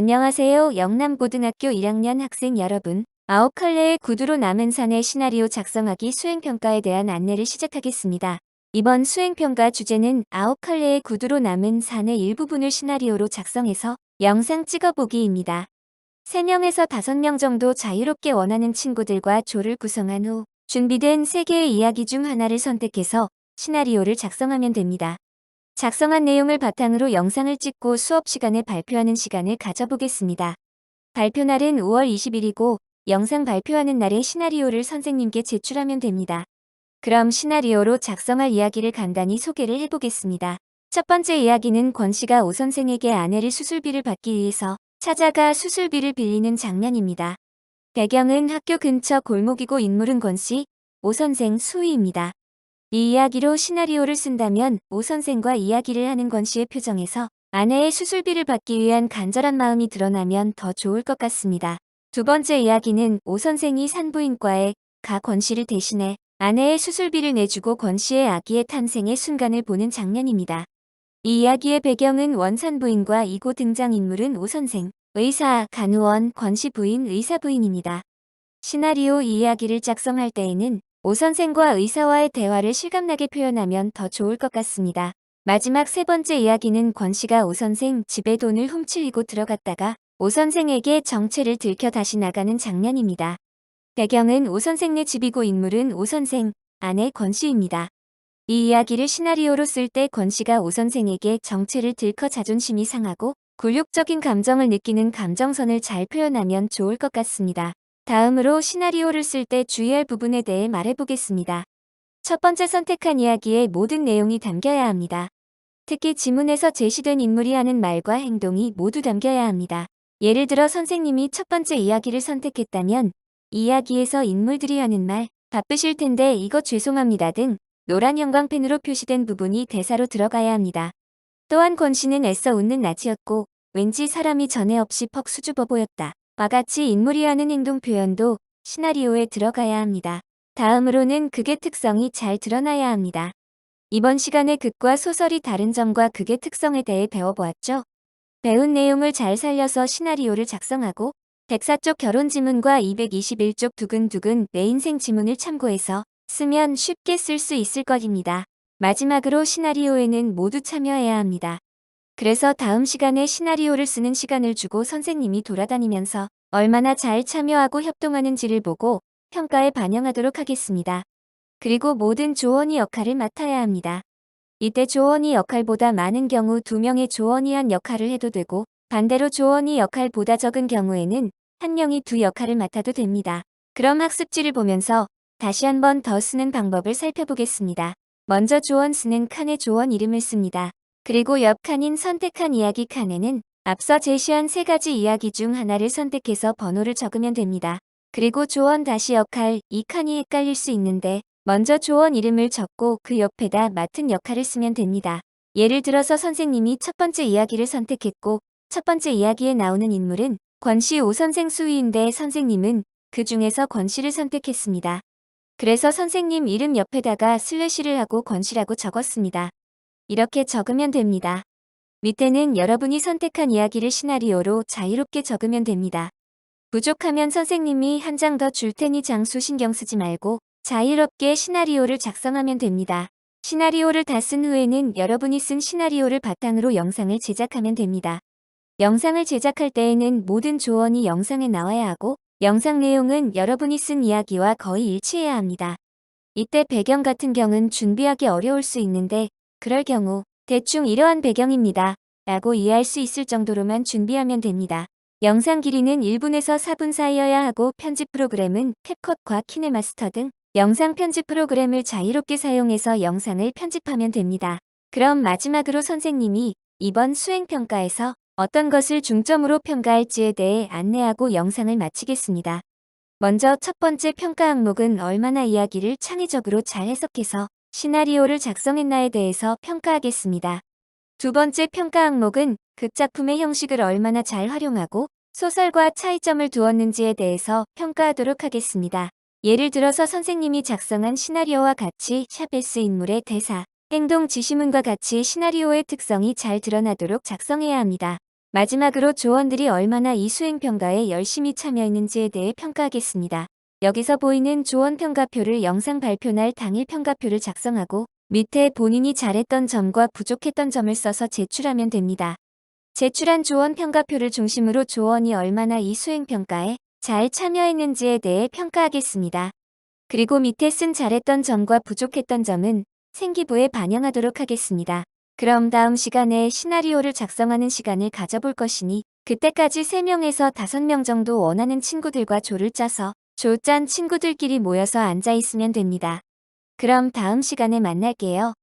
안녕하세요. 영남고등학교 1학년 학생 여러분. 9컬레의 구두로 남은 산의 시나리오 작성하기 수행평가에 대한 안내를 시작하겠습니다. 이번 수행평가 주제는 9컬레의 구두로 남은 산의 일부분을 시나리오로 작성해서 영상 찍어보기입니다. 3명에서 5명 정도 자유롭게 원하는 친구들과 조를 구성한 후 준비된 3개의 이야기 중 하나를 선택해서 시나리오를 작성하면 됩니다. 작성한 내용을 바탕으로 영상을 찍고 수업 시간에 발표하는 시간을 가져보겠습니다. 발표 날은 5월 20일이고 영상 발표하는 날에 시나리오를 선생님께 제출하면 됩니다. 그럼 시나리오로 작성할 이야기를 간단히 소개를 해보겠습니다. 첫 번째 이야기는 권 씨가 오 선생에게 아내를 수술비를 받기 위해서 찾아가 수술비를 빌리는 장면입니다. 배경은 학교 근처 골목이고 인물은 권 씨, 오 선생 수희입니다. 이 이야기로 시나리오를 쓴다면 오 선생과 이야기를 하는 권 씨의 표정에서 아내의 수술비를 받기 위한 간절한 마음이 드러나면 더 좋을 것 같습니다. 두 번째 이야기는 오 선생이 산부인과에 가 권 씨를 대신해 아내의 수술비를 내주고 권 씨의 아기의 탄생의 순간을 보는 장면입니다. 이 이야기의 배경은 원산부인과 이고 등장인물은 오 선생, 의사, 간호원, 권 씨 부인, 의사 부인입니다. 시나리오 이 이야기를 작성할 때에는 오 선생과 의사와의 대화를 실감나게 표현하면 더 좋을 것 같습니다. 마지막 세 번째 이야기는 권 씨가 오 선생 집에 돈을 훔치려고 들어갔다가 오 선생에게 정체를 들켜 다시 나가는 장면입니다. 배경은 오 선생네 집이고 인물은 오 선생, 아내 권 씨입니다. 이 이야기를 시나리오로 쓸 때 권 씨가 오 선생에게 정체를 들켜 자존심이 상하고 굴욕적인 감정을 느끼는 감정선을 잘 표현하면 좋을 것 같습니다. 다음으로 시나리오를 쓸 때 주의할 부분에 대해 말해보겠습니다. 첫 번째, 선택한 이야기의 모든 내용이 담겨야 합니다. 특히 지문에서 제시된 인물이 하는 말과 행동이 모두 담겨야 합니다. 예를 들어 선생님이 첫 번째 이야기를 선택했다면 이야기에서 인물들이 하는 말, 바쁘실 텐데 이거 죄송합니다 등 노란 형광펜으로 표시된 부분이 대사로 들어가야 합니다. 또한 권 씨는 애써 웃는 낯이었고 왠지 사람이 전에 없이 퍽 수줍어 보였다. 와 같이 인물이 하는 행동 표현도 시나리오에 들어가야 합니다. 다음으로는 극의 특성이 잘 드러나야 합니다. 이번 시간에 극과 소설이 다른 점과 극의 특성에 대해 배워보았죠. 배운 내용을 잘 살려서 시나리오를 작성하고 104쪽 결혼 지문과 221쪽 두근두근 내 인생 지문을 참고해서 쓰면 쉽게 쓸 수 있을 것입니다. 마지막으로 시나리오에는 모두 참여해야 합니다. 그래서 다음 시간에 시나리오를 쓰는 시간을 주고 선생님이 돌아다니면서 얼마나 잘 참여하고 협동하는지를 보고 평가에 반영하도록 하겠습니다. 그리고 모든 조원이 역할을 맡아야 합니다. 이때 조원이 역할보다 많은 경우 2명의 조원이 한 역할을 해도 되고 반대로 조원이 역할보다 적은 경우에는 1명이 2 역할을 맡아도 됩니다. 그럼 학습지를 보면서 다시 한 번 더 쓰는 방법을 살펴보겠습니다. 먼저 조원 쓰는 칸에 조원 이름을 씁니다. 그리고 옆 칸인 선택한 이야기 칸에는 앞서 제시한 3가지 이야기 중 하나를 선택해서 번호를 적으면 됩니다. 그리고 조원 다시 역할 이 칸이 헷갈릴 수 있는데 먼저 조원 이름을 적고 그 옆에다 맡은 역할을 쓰면 됩니다. 예를 들어서 선생님이 첫 번째 이야기를 선택했고 첫 번째 이야기에 나오는 인물은 권 씨 오 선생 수희인데 선생님은 그 중에서 권 씨를 선택했습니다. 그래서 선생님 이름 옆에다가 슬래시를 하고 권 씨라고 적었습니다. 이렇게 적으면 됩니다. 밑에는 여러분이 선택한 이야기를 시나리오로 자유롭게 적으면 됩니다. 부족하면 선생님이 한 장 더 줄 테니 장수 신경 쓰지 말고 자유롭게 시나리오를 작성하면 됩니다. 시나리오를 다 쓴 후에는 여러분이 쓴 시나리오를 바탕으로 영상을 제작하면 됩니다. 영상을 제작할 때에는 모든 조언이 영상에 나와야 하고 영상 내용은 여러분이 쓴 이야기와 거의 일치해야 합니다. 이때 배경 같은 경우는 준비하기 어려울 수 있는데 그럴 경우 대충 이러한 배경입니다 라고 이해할 수 있을 정도로만 준비하면 됩니다. 영상 길이는 1분에서 4분 사이여야 하고 편집 프로그램은 캡컷과 키네마스터 등 영상 편집 프로그램을 자유롭게 사용해서 영상을 편집하면 됩니다. 그럼 마지막으로 선생님이 이번 수행평가에서 어떤 것을 중점으로 평가할지에 대해 안내하고 영상을 마치겠습니다. 먼저 첫 번째 평가 항목은 얼마나 이야기를 창의적으로 잘 해석해서 시나리오를 작성했나에 대해서 평가하겠습니다. 두 번째 평가 항목은 극작품의 형식을 얼마나 잘 활용하고 소설과 차이점을 두었는지에 대해서 평가하도록 하겠습니다. 예를 들어서 선생님이 작성한 시나리오와 같이 샵에스 인물의 대사, 행동 지시문과 같이 시나리오의 특성이 잘 드러나도록 작성해야 합니다. 마지막으로 조원들이 얼마나 이 수행평가에 열심히 참여했는지에 대해 평가하겠습니다. 여기서 보이는 조원 평가표를 영상 발표 날 당일 평가표를 작성하고 밑에 본인이 잘했던 점과 부족했던 점을 써서 제출하면 됩니다. 제출한 조원 평가표를 중심으로 조원이 얼마나 이 수행평가에 잘 참여했는지에 대해 평가하겠습니다. 그리고 밑에 쓴 잘했던 점과 부족했던 점은 생기부에 반영하도록 하겠습니다. 그럼 다음 시간에 시나리오를 작성하는 시간을 가져볼 것이니 그때까지 3명에서 5명 정도 원하는 친구들과 조를 짜서 조 짠 친구들끼리 모여서 앉아 있으면 됩니다. 그럼 다음 시간에 만날게요.